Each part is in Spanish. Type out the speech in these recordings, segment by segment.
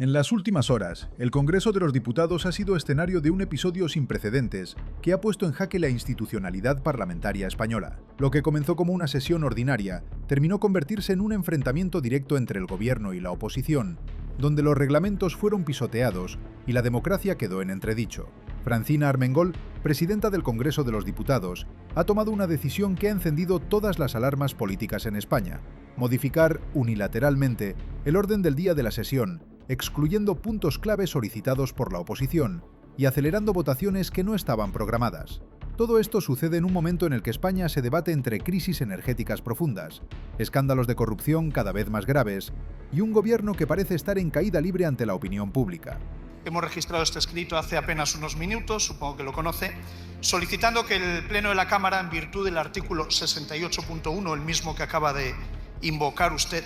En las últimas horas, el Congreso de los Diputados ha sido escenario de un episodio sin precedentes que ha puesto en jaque la institucionalidad parlamentaria española. Lo que comenzó como una sesión ordinaria terminó convertirse en un enfrentamiento directo entre el gobierno y la oposición, donde los reglamentos fueron pisoteados y la democracia quedó en entredicho. Francina Armengol, presidenta del Congreso de los Diputados, ha tomado una decisión que ha encendido todas las alarmas políticas en España: modificar unilateralmente el orden del día de la sesión, excluyendo puntos clave solicitados por la oposición y acelerando votaciones que no estaban programadas. Todo esto sucede en un momento en el que España se debate entre crisis energéticas profundas, escándalos de corrupción cada vez más graves y un gobierno que parece estar en caída libre ante la opinión pública. Hemos registrado este escrito hace apenas unos minutos, supongo que lo conoce, solicitando que el Pleno de la Cámara, en virtud del artículo 68.1, el mismo que acaba de invocar usted,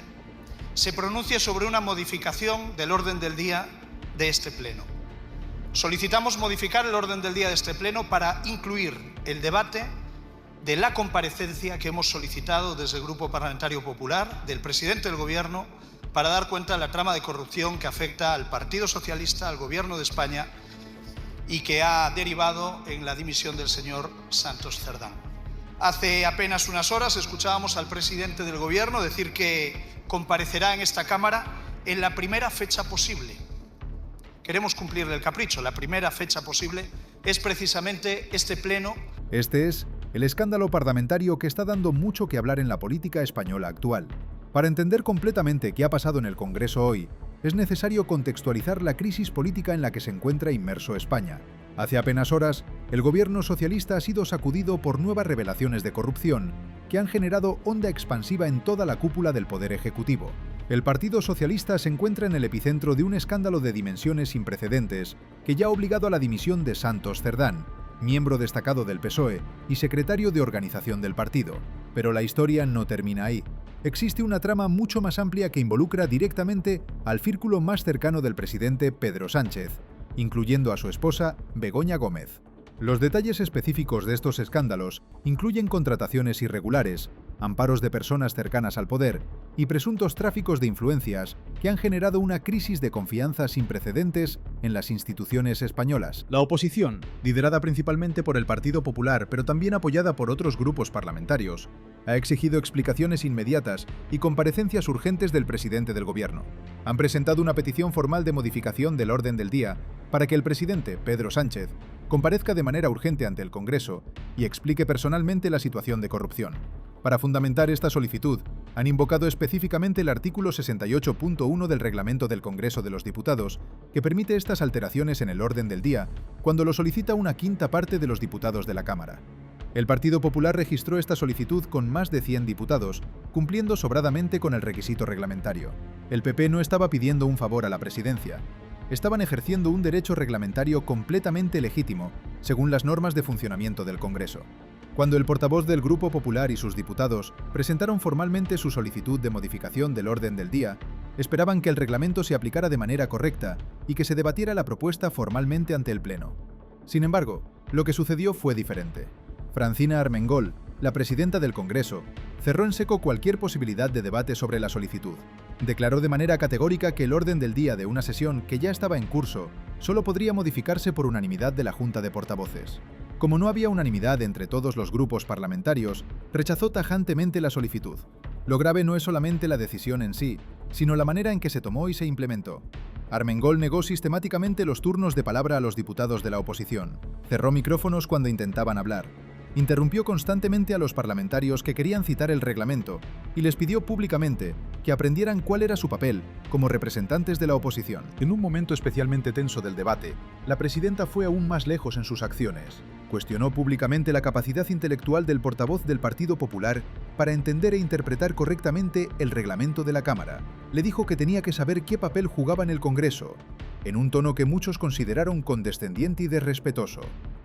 se pronuncie sobre una modificación del orden del día de este Pleno. Solicitamos modificar el orden del día de este Pleno para incluir el debate de la comparecencia que hemos solicitado desde el Grupo Parlamentario Popular del presidente del Gobierno para dar cuenta de la trama de corrupción que afecta al Partido Socialista, al Gobierno de España y que ha derivado en la dimisión del señor Santos Cerdán. Hace apenas unas horas escuchábamos al presidente del Gobierno decir que comparecerá en esta Cámara en la primera fecha posible. Queremos cumplirle el capricho. La primera fecha posible es precisamente este Pleno. Este es el escándalo parlamentario que está dando mucho que hablar en la política española actual. Para entender completamente qué ha pasado en el Congreso hoy, es necesario contextualizar la crisis política en la que se encuentra inmerso España. Hace apenas horas, el gobierno socialista ha sido sacudido por nuevas revelaciones de corrupción que han generado onda expansiva en toda la cúpula del Poder Ejecutivo. El Partido Socialista se encuentra en el epicentro de un escándalo de dimensiones sin precedentes que ya ha obligado a la dimisión de Santos Cerdán, miembro destacado del PSOE y secretario de organización del partido. Pero la historia no termina ahí. Existe una trama mucho más amplia que involucra directamente al círculo más cercano del presidente Pedro Sánchez, incluyendo a su esposa Begoña Gómez. Los detalles específicos de estos escándalos incluyen contrataciones irregulares, amparos de personas cercanas al poder y presuntos tráficos de influencias que han generado una crisis de confianza sin precedentes en las instituciones españolas. La oposición, liderada principalmente por el Partido Popular, pero también apoyada por otros grupos parlamentarios, ha exigido explicaciones inmediatas y comparecencias urgentes del presidente del gobierno. Han presentado una petición formal de modificación del orden del día para que el presidente, Pedro Sánchez, comparezca de manera urgente ante el Congreso y explique personalmente la situación de corrupción. Para fundamentar esta solicitud, han invocado específicamente el artículo 68.1 del Reglamento del Congreso de los Diputados, que permite estas alteraciones en el orden del día cuando lo solicita una quinta parte de los diputados de la Cámara. El Partido Popular registró esta solicitud con más de 100 diputados, cumpliendo sobradamente con el requisito reglamentario. El PP no estaba pidiendo un favor a la presidencia. Estaban ejerciendo un derecho reglamentario completamente legítimo, según las normas de funcionamiento del Congreso. Cuando el portavoz del Grupo Popular y sus diputados presentaron formalmente su solicitud de modificación del orden del día, esperaban que el reglamento se aplicara de manera correcta y que se debatiera la propuesta formalmente ante el Pleno. Sin embargo, lo que sucedió fue diferente. Francina Armengol, la presidenta del Congreso, cerró en seco cualquier posibilidad de debate sobre la solicitud. Declaró de manera categórica que el orden del día de una sesión que ya estaba en curso solo podría modificarse por unanimidad de la Junta de Portavoces. Como no había unanimidad entre todos los grupos parlamentarios, rechazó tajantemente la solicitud. Lo grave no es solamente la decisión en sí, sino la manera en que se tomó y se implementó. Armengol negó sistemáticamente los turnos de palabra a los diputados de la oposición. Cerró micrófonos cuando intentaban hablar. Interrumpió constantemente a los parlamentarios que querían citar el reglamento y les pidió públicamente que aprendieran cuál era su papel como representantes de la oposición. En un momento especialmente tenso del debate, la presidenta fue aún más lejos en sus acciones. Cuestionó públicamente la capacidad intelectual del portavoz del Partido Popular para entender e interpretar correctamente el reglamento de la Cámara. Le dijo que tenía que saber qué papel jugaba en el Congreso, en un tono que muchos consideraron condescendiente y desrespetuoso.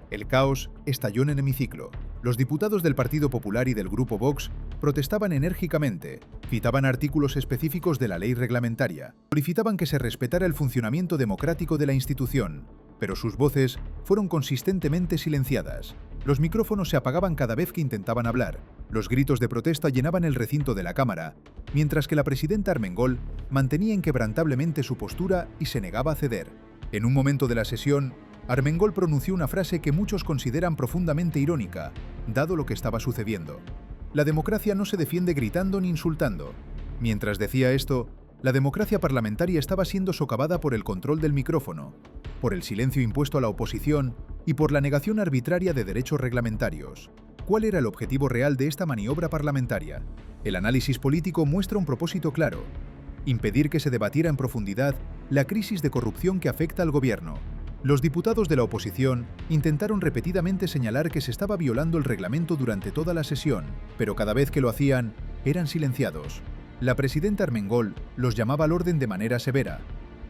El caos estalló en el hemiciclo. Los diputados del Partido Popular y del Grupo Vox protestaban enérgicamente, citaban artículos específicos de la ley reglamentaria, solicitaban que se respetara el funcionamiento democrático de la institución, pero sus voces fueron consistentemente silenciadas. Los micrófonos se apagaban cada vez que intentaban hablar, los gritos de protesta llenaban el recinto de la Cámara, mientras que la presidenta Armengol mantenía inquebrantablemente su postura y se negaba a ceder. En un momento de la sesión, Armengol pronunció una frase que muchos consideran profundamente irónica, dado lo que estaba sucediendo. La democracia no se defiende gritando ni insultando. Mientras decía esto, la democracia parlamentaria estaba siendo socavada por el control del micrófono, por el silencio impuesto a la oposición y por la negación arbitraria de derechos reglamentarios. ¿Cuál era el objetivo real de esta maniobra parlamentaria? El análisis político muestra un propósito claro: impedir que se debatiera en profundidad la crisis de corrupción que afecta al gobierno. Los diputados de la oposición intentaron repetidamente señalar que se estaba violando el reglamento durante toda la sesión, pero cada vez que lo hacían, eran silenciados. La presidenta Armengol los llamaba al orden de manera severa.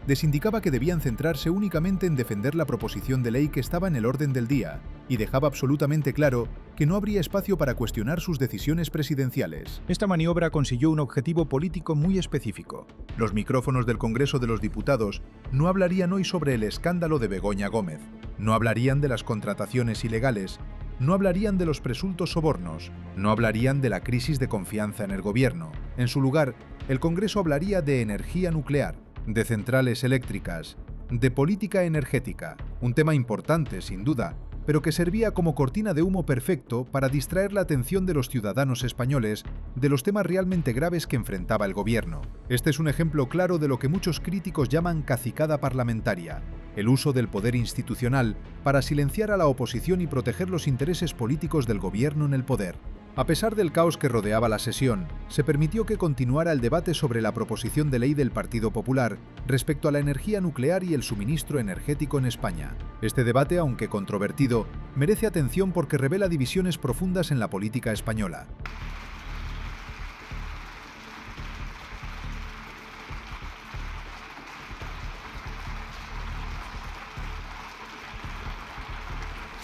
Les indicaba que debían centrarse únicamente en defender la proposición de ley que estaba en el orden del día, y dejaba absolutamente claro que no habría espacio para cuestionar sus decisiones presidenciales. Esta maniobra consiguió un objetivo político muy específico. Los micrófonos del Congreso de los Diputados no hablarían hoy sobre el escándalo de Begoña Gómez, no hablarían de las contrataciones ilegales, no hablarían de los presuntos sobornos, no hablarían de la crisis de confianza en el gobierno. En su lugar, el Congreso hablaría de energía nuclear, de centrales eléctricas, de política energética, un tema importante, sin duda, pero que servía como cortina de humo perfecto para distraer la atención de los ciudadanos españoles de los temas realmente graves que enfrentaba el gobierno. Este es un ejemplo claro de lo que muchos críticos llaman cacicada parlamentaria, el uso del poder institucional para silenciar a la oposición y proteger los intereses políticos del gobierno en el poder. A pesar del caos que rodeaba la sesión, se permitió que continuara el debate sobre la proposición de ley del Partido Popular respecto a la energía nuclear y el suministro energético en España. Este debate, aunque controvertido, merece atención porque revela divisiones profundas en la política española.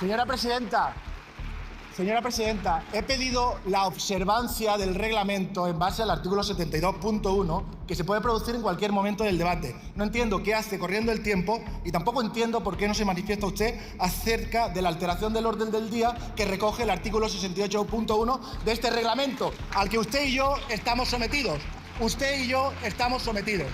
Señora Presidenta, he pedido la observancia del reglamento en base al artículo 72.1, que se puede producir en cualquier momento del debate. No entiendo qué hace corriendo el tiempo y tampoco entiendo por qué no se manifiesta usted acerca de la alteración del orden del día que recoge el artículo 68.1 de este reglamento, al que usted y yo estamos sometidos. Usted y yo estamos sometidos.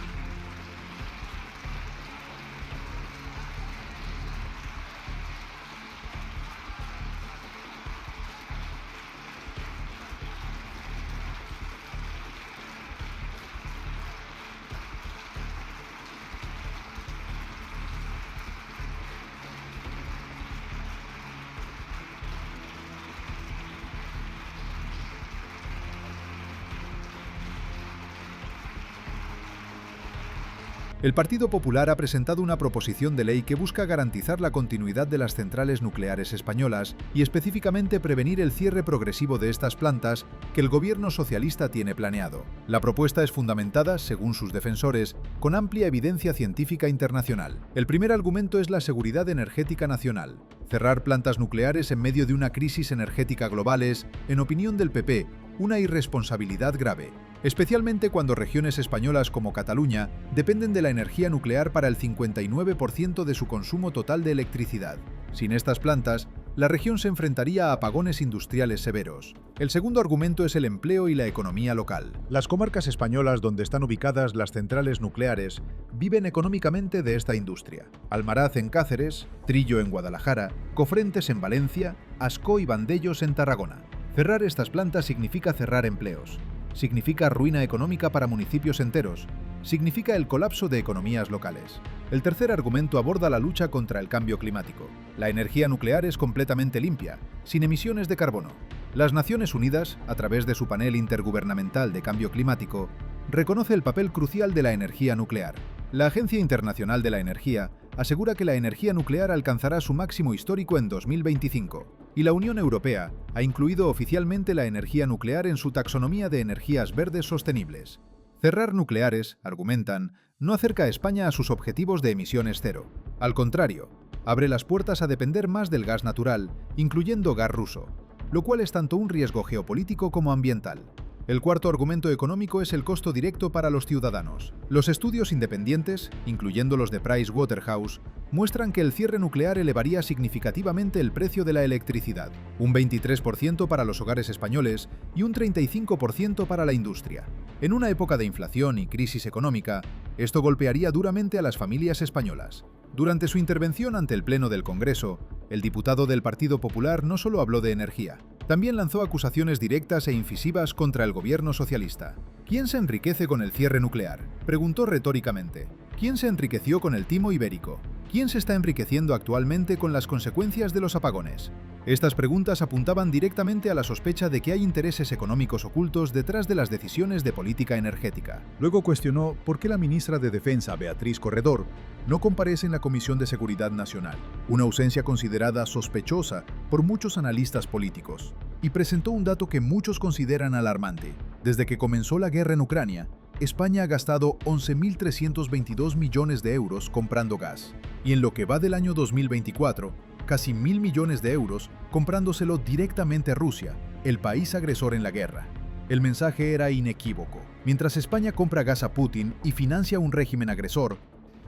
El Partido Popular ha presentado una proposición de ley que busca garantizar la continuidad de las centrales nucleares españolas y específicamente prevenir el cierre progresivo de estas plantas que el gobierno socialista tiene planeado. La propuesta es fundamentada, según sus defensores, con amplia evidencia científica internacional. El primer argumento es la seguridad energética nacional. Cerrar plantas nucleares en medio de una crisis energética global es, en opinión del PP, una irresponsabilidad grave, especialmente cuando regiones españolas como Cataluña dependen de la energía nuclear para el 59% de su consumo total de electricidad. Sin estas plantas, la región se enfrentaría a apagones industriales severos. El segundo argumento es el empleo y la economía local. Las comarcas españolas donde están ubicadas las centrales nucleares viven económicamente de esta industria. Almaraz en Cáceres, Trillo en Guadalajara, Cofrentes en Valencia, Ascó y Vandellos en Tarragona. Cerrar estas plantas significa cerrar empleos. Significa ruina económica para municipios enteros. Significa el colapso de economías locales. El tercer argumento aborda la lucha contra el cambio climático. La energía nuclear es completamente limpia, sin emisiones de carbono. Las Naciones Unidas, a través de su panel intergubernamental de cambio climático, reconoce el papel crucial de la energía nuclear. La Agencia Internacional de la Energía asegura que la energía nuclear alcanzará su máximo histórico en 2025, y la Unión Europea ha incluido oficialmente la energía nuclear en su taxonomía de energías verdes sostenibles. Cerrar nucleares, argumentan, no acerca a España a sus objetivos de emisiones cero. Al contrario, abre las puertas a depender más del gas natural, incluyendo gas ruso, lo cual es tanto un riesgo geopolítico como ambiental. El cuarto argumento económico es el costo directo para los ciudadanos. Los estudios independientes, incluyendo los de Price Waterhouse, muestran que el cierre nuclear elevaría significativamente el precio de la electricidad, un 23% para los hogares españoles y un 35% para la industria. En una época de inflación y crisis económica, esto golpearía duramente a las familias españolas. Durante su intervención ante el Pleno del Congreso, el diputado del Partido Popular no solo habló de energía, también lanzó acusaciones directas e incisivas contra el gobierno socialista. ¿Quién se enriquece con el cierre nuclear?, preguntó retóricamente. ¿Quién se enriqueció con el timo ibérico? ¿Quién se está enriqueciendo actualmente con las consecuencias de los apagones? Estas preguntas apuntaban directamente a la sospecha de que hay intereses económicos ocultos detrás de las decisiones de política energética. Luego cuestionó por qué la ministra de Defensa, Beatriz Corredor, no comparece en la Comisión de Seguridad Nacional, una ausencia considerada sospechosa por muchos analistas políticos, y presentó un dato que muchos consideran alarmante. Desde que comenzó la guerra en Ucrania, España ha gastado 11.322 millones de euros comprando gas, y en lo que va del año 2024, casi 1.000 millones de euros comprándoselo directamente a Rusia, el país agresor en la guerra. El mensaje era inequívoco. Mientras España compra gas a Putin y financia un régimen agresor,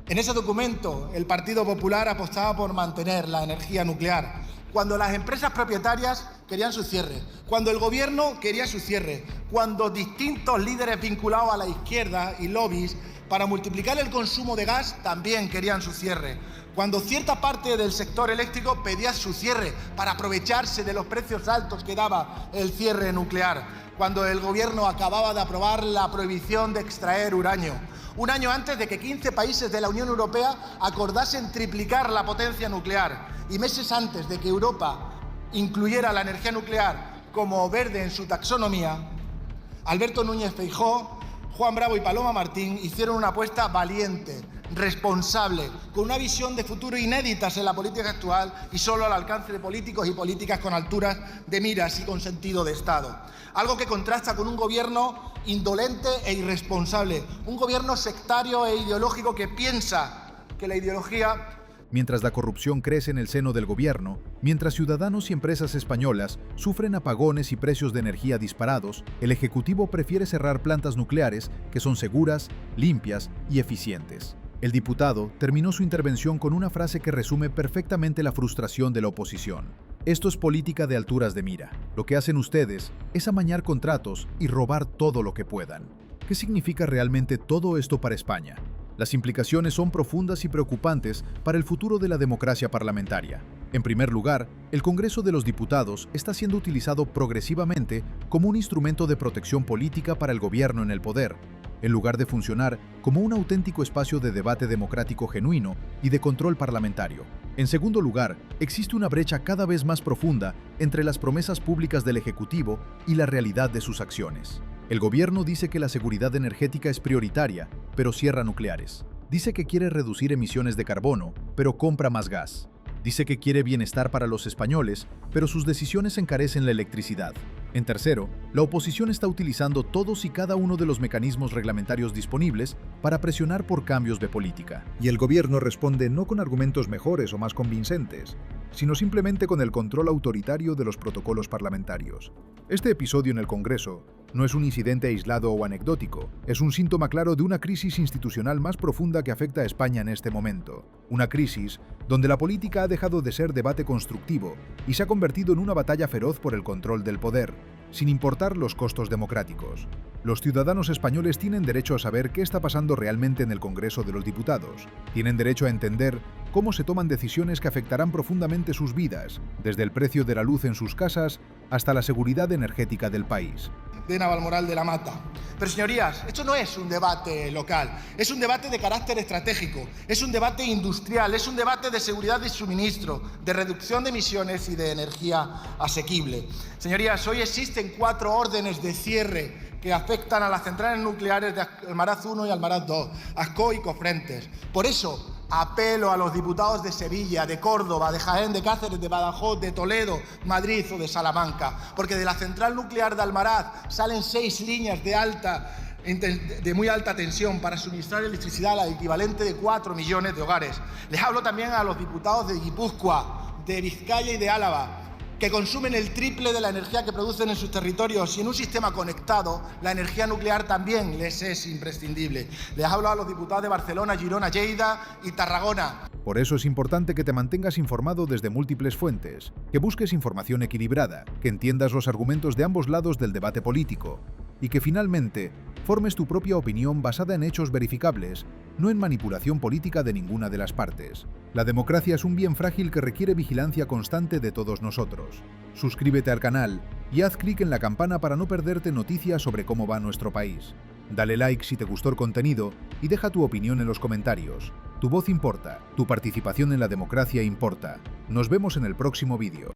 en ese documento, el Partido Popular apostaba por mantener la energía nuclear, cuando las empresas propietarias querían su cierre, cuando el gobierno quería su cierre, cuando distintos líderes vinculados a la izquierda y lobbies para multiplicar el consumo de gas también querían su cierre, cuando cierta parte del sector eléctrico pedía su cierre para aprovecharse de los precios altos que daba el cierre nuclear, cuando el gobierno acababa de aprobar la prohibición de extraer uranio, un año antes de que 15 países de la Unión Europea acordasen triplicar la potencia nuclear y meses antes de que Europa incluyera la energía nuclear como verde en su taxonomía, Alberto Núñez Feijóo, Juan Bravo y Paloma Martín hicieron una apuesta valiente, responsable, con una visión de futuro inéditas en la política actual y solo al alcance de políticos y políticas con alturas de miras y con sentido de Estado. Algo que contrasta con un gobierno indolente e irresponsable, un gobierno sectario e ideológico que piensa que la ideología... Mientras la corrupción crece en el seno del gobierno, mientras ciudadanos y empresas españolas sufren apagones y precios de energía disparados, el Ejecutivo prefiere cerrar plantas nucleares que son seguras, limpias y eficientes. El diputado terminó su intervención con una frase que resume perfectamente la frustración de la oposición. Esto es política de alturas de mira. Lo que hacen ustedes es amañar contratos y robar todo lo que puedan. ¿Qué significa realmente todo esto para España? Las implicaciones son profundas y preocupantes para el futuro de la democracia parlamentaria. En primer lugar, el Congreso de los Diputados está siendo utilizado progresivamente como un instrumento de protección política para el gobierno en el poder, en lugar de funcionar como un auténtico espacio de debate democrático genuino y de control parlamentario. En segundo lugar, existe una brecha cada vez más profunda entre las promesas públicas del Ejecutivo y la realidad de sus acciones. El gobierno dice que la seguridad energética es prioritaria, pero cierra nucleares. Dice que quiere reducir emisiones de carbono, pero compra más gas. Dice que quiere bienestar para los españoles, pero sus decisiones encarecen la electricidad. En tercero, la oposición está utilizando todos y cada uno de los mecanismos reglamentarios disponibles para presionar por cambios de política. Y el gobierno responde no con argumentos mejores o más convincentes, sino simplemente con el control autoritario de los protocolos parlamentarios. Este episodio en el Congreso no es un incidente aislado o anecdótico, es un síntoma claro de una crisis institucional más profunda que afecta a España en este momento. Una crisis donde la política ha dejado de ser debate constructivo y se ha convertido en una batalla feroz por el control del poder, sin importar los costos democráticos. Los ciudadanos españoles tienen derecho a saber qué está pasando realmente en el Congreso de los Diputados. Tienen derecho a entender cómo se toman decisiones que afectarán profundamente sus vidas, desde el precio de la luz en sus casas hasta la seguridad energética del país. De Navalmoral de la Mata. Pero señorías, esto no es un debate local, es un debate de carácter estratégico, es un debate industrial, es un debate de seguridad de suministro, de reducción de emisiones y de energía asequible. Señorías, hoy existen 4 órdenes de cierre que afectan a las centrales nucleares de Almaraz 1 y Almaraz 2, Ascó y Cofrentes. Por eso, apelo a los diputados de Sevilla, de Córdoba, de Jaén, de Cáceres, de Badajoz, de Toledo, Madrid o de Salamanca, porque de la central nuclear de Almaraz salen 6 líneas de muy alta tensión para suministrar electricidad al equivalente de 4 millones de hogares. Les hablo también a los diputados de Guipúzcoa, de Vizcaya y de Álava, que consumen el triple de la energía que producen en sus territorios, y en un sistema conectado la energía nuclear también les es imprescindible. Les hablo a los diputados de Barcelona, Girona, Lleida y Tarragona. Por eso es importante que te mantengas informado desde múltiples fuentes, que busques información equilibrada, que entiendas los argumentos de ambos lados del debate político y que finalmente formes tu propia opinión basada en hechos verificables, no en manipulación política de ninguna de las partes. La democracia es un bien frágil que requiere vigilancia constante de todos nosotros. Suscríbete al canal y haz clic en la campana para no perderte noticias sobre cómo va nuestro país. Dale like si te gustó el contenido y deja tu opinión en los comentarios. Tu voz importa, tu participación en la democracia importa. Nos vemos en el próximo vídeo.